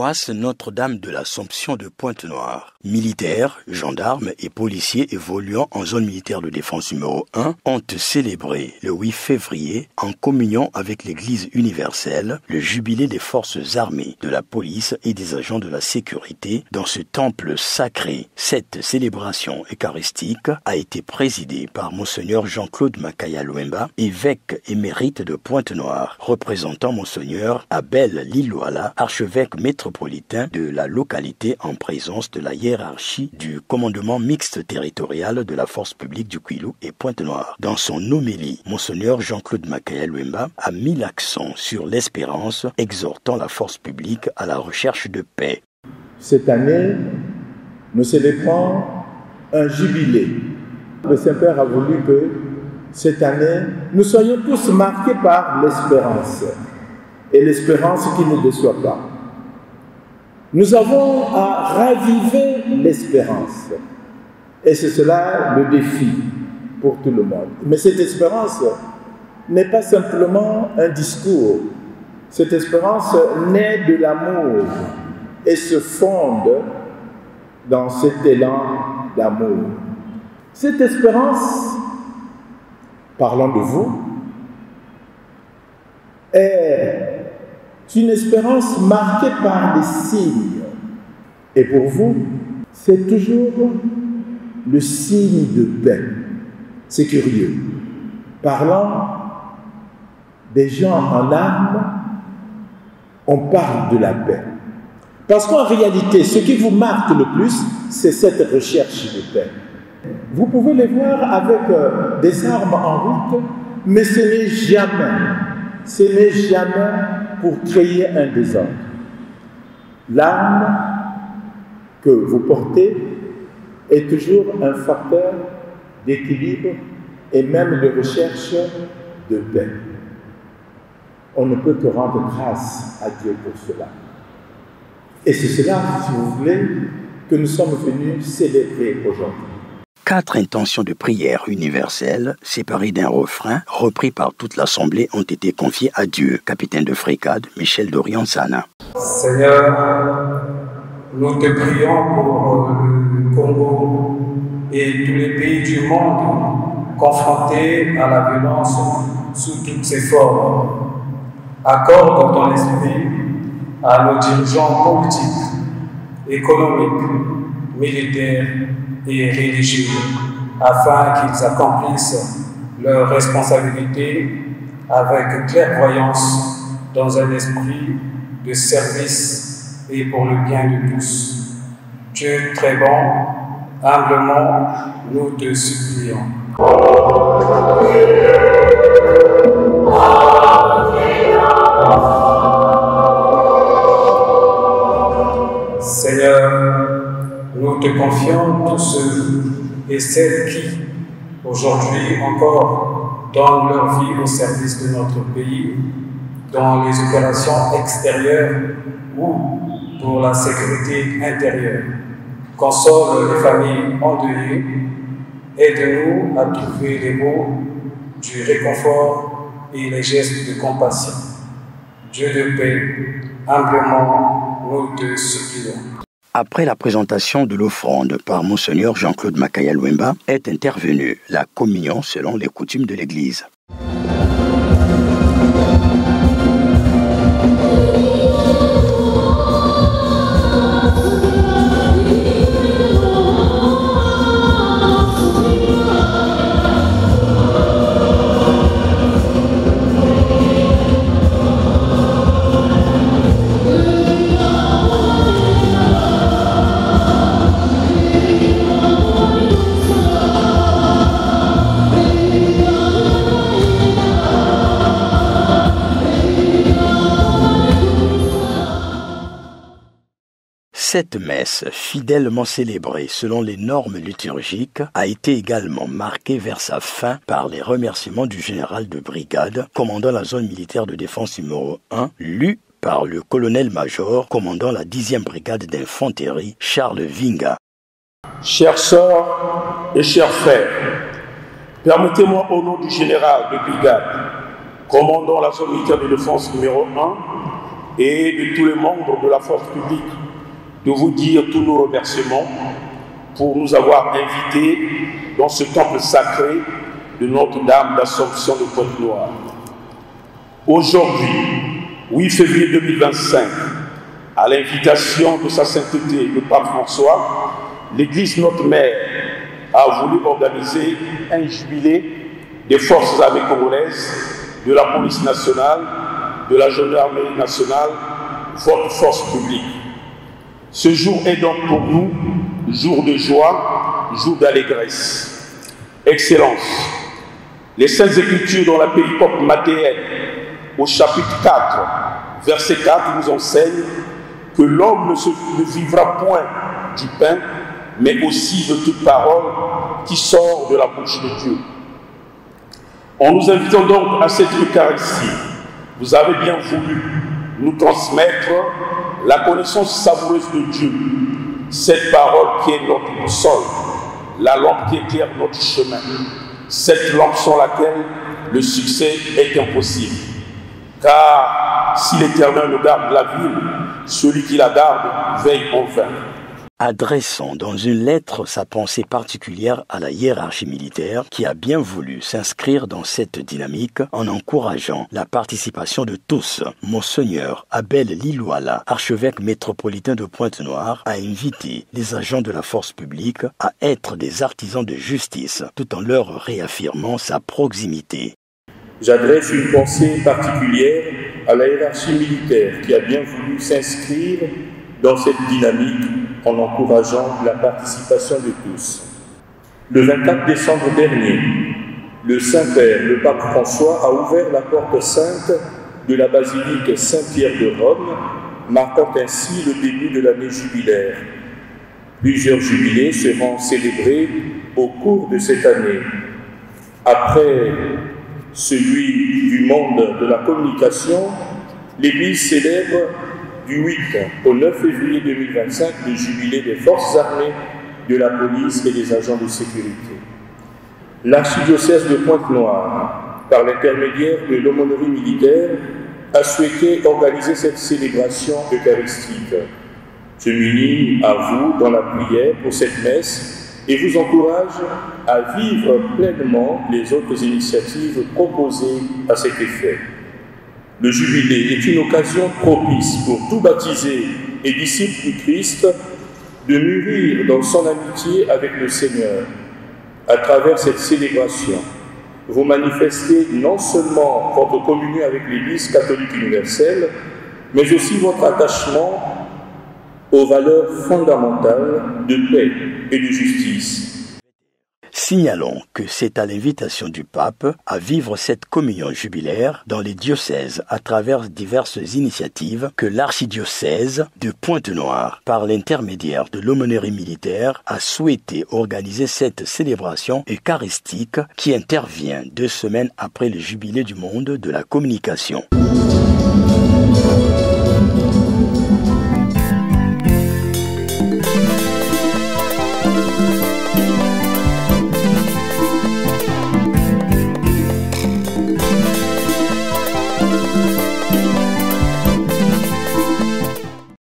paroisse Notre-Dame de l'Assomption de Pointe-Noire. Militaires, gendarmes et policiers évoluant en zone militaire de défense numéro 1 ont célébré le 8 février, en communion avec l'Église universelle, le jubilé des forces armées, de la police et des agents de la sécurité dans ce temple sacré. Cette célébration eucharistique a été présidée par Monseigneur Jean-Claude Makaya Louemba, évêque émérite de Pointe-Noire, représentant Monseigneur Abel Lilouala, archevêque métropolitain de la localité en présence de la hiérarchie du commandement mixte territorial de la force publique du Kwilu et Pointe-Noire. Dans son homélie, Monseigneur Jean-Claude Makaya Louemba a mis l'accent sur l'espérance, exhortant la force publique à la recherche de paix. Cette année, nous célébrons un jubilé. Le Saint-Père a voulu que cette année, nous soyons tous marqués par l'espérance. Et l'espérance qui ne déçoit pas. Nous avons à raviver l'espérance. Et c'est cela le défi pour tout le monde. Mais cette espérance n'est pas simplement un discours. Cette espérance naît de l'amour et se fonde dans cet élan d'amour. Cette espérance, parlant de vous, est une espérance marquée par des signes. Et pour vous, c'est toujours le signe de paix. C'est curieux. Parlant des gens en armes, on parle de la paix. Parce qu'en réalité, ce qui vous marque le plus, c'est cette recherche de paix. Vous pouvez les voir avec des armes en route, mais ce n'est jamais pour créer un désordre. L'arme que vous portez est toujours un facteur d'équilibre et même de recherche de paix. On ne peut que rendre grâce à Dieu pour cela. Et c'est cela, si vous voulez, que nous sommes venus célébrer aujourd'hui. 4 intentions de prière universelle, séparées d'un refrain, repris par toute l'Assemblée, ont été confiées à Dieu. Capitaine de Fricade, Michel Dorian-Sana. Seigneur, nous te prions pour le Congo et tous les pays du monde confrontés à la violence sous toutes ses formes. Accorde ton esprit à nos dirigeants politiques, économiques, militaires et religieux, afin qu'ils accomplissent leurs responsabilités avec clairvoyance dans un esprit de service et pour le bien de tous. Dieu très bon, humblement, nous te supplions. Seigneur, nous te confions tous ceux et celles qui, aujourd'hui encore, donnent leur vie au service de notre pays, dans les opérations extérieures ou pour la sécurité intérieure. Console les familles endeuillées, aide-nous à trouver les mots du réconfort et les gestes de compassion. Dieu de paix, humblement, nous te supplions. Après la présentation de l'offrande par Monseigneur Jean-Claude Makaya Louemba, est intervenue la communion selon les coutumes de l'Église. Cette messe, fidèlement célébrée selon les normes liturgiques, a été également marquée vers sa fin par les remerciements du général de brigade, commandant la zone militaire de défense numéro 1, lus par le colonel-major commandant la 10e brigade d'infanterie, Charles Vinga. Chères sœurs et chers frères, permettez-moi au nom du général de brigade, commandant la zone militaire de défense numéro 1, et de tous les membres de la force publique de vous dire tous nos remerciements pour nous avoir invités dans ce temple sacré de Notre-Dame d'Assomption de Pointe-Noire. Aujourd'hui, 8 février 2025, à l'invitation de sa sainteté, le pape François, l'Église Notre Mère a voulu organiser un jubilé des forces armées congolaises, de la police nationale, de la gendarmerie nationale, votre force publique. Ce jour est donc pour nous jour de joie, jour d'allégresse. Excellence, les Saintes Écritures dans la péricope mathéenne, au chapitre 4, verset 4, nous enseignent que l'homme ne vivra point du pain, mais aussi de toute parole qui sort de la bouche de Dieu. En nous invitant donc à cette Eucharistie, vous avez bien voulu nous transmettre la connaissance savoureuse de Dieu, cette parole qui est notre boussole, la lampe qui éclaire notre chemin, cette lampe sans laquelle le succès est impossible. Car si l'Éternel ne garde la ville, celui qui la garde veille en vain. Adressant dans une lettre sa pensée particulière à la hiérarchie militaire qui a bien voulu s'inscrire dans cette dynamique en encourageant la participation de tous, Monseigneur Abel Lilouala, archevêque métropolitain de Pointe-Noire, a invité les agents de la force publique à être des artisans de justice tout en leur réaffirmant sa proximité. J'adresse une pensée particulière à la hiérarchie militaire qui a bien voulu s'inscrire dans cette dynamique en encourageant la participation de tous. Le 24 décembre dernier, le Saint-Père, le pape François, a ouvert la porte sainte de la basilique Saint-Pierre de Rome, marquant ainsi le début de l'année jubilaire. Plusieurs jubilés seront célébrés au cours de cette année. Après celui du monde de la communication, l'Église célèbre du 8 au 9 février 2025 le jubilé des forces armées, de la police et des agents de sécurité. L'archidiocèse de Pointe-Noire, par l'intermédiaire de l'aumônerie militaire, a souhaité organiser cette célébration eucharistique. Je m'unis à vous dans la prière pour cette messe et vous encourage à vivre pleinement les autres initiatives proposées à cet effet. Le jubilé est une occasion propice pour tout baptisé et disciple du Christ de mûrir dans son amitié avec le Seigneur. À travers cette célébration, vous manifestez non seulement votre communion avec l'Église catholique universelle, mais aussi votre attachement aux valeurs fondamentales de paix et de justice. Signalons que c'est à l'invitation du pape à vivre cette communion jubilaire dans les diocèses à travers diverses initiatives que l'archidiocèse de Pointe-Noire, par l'intermédiaire de l'aumônerie militaire, a souhaité organiser cette célébration eucharistique qui intervient 2 semaines après le jubilé du monde de la communication.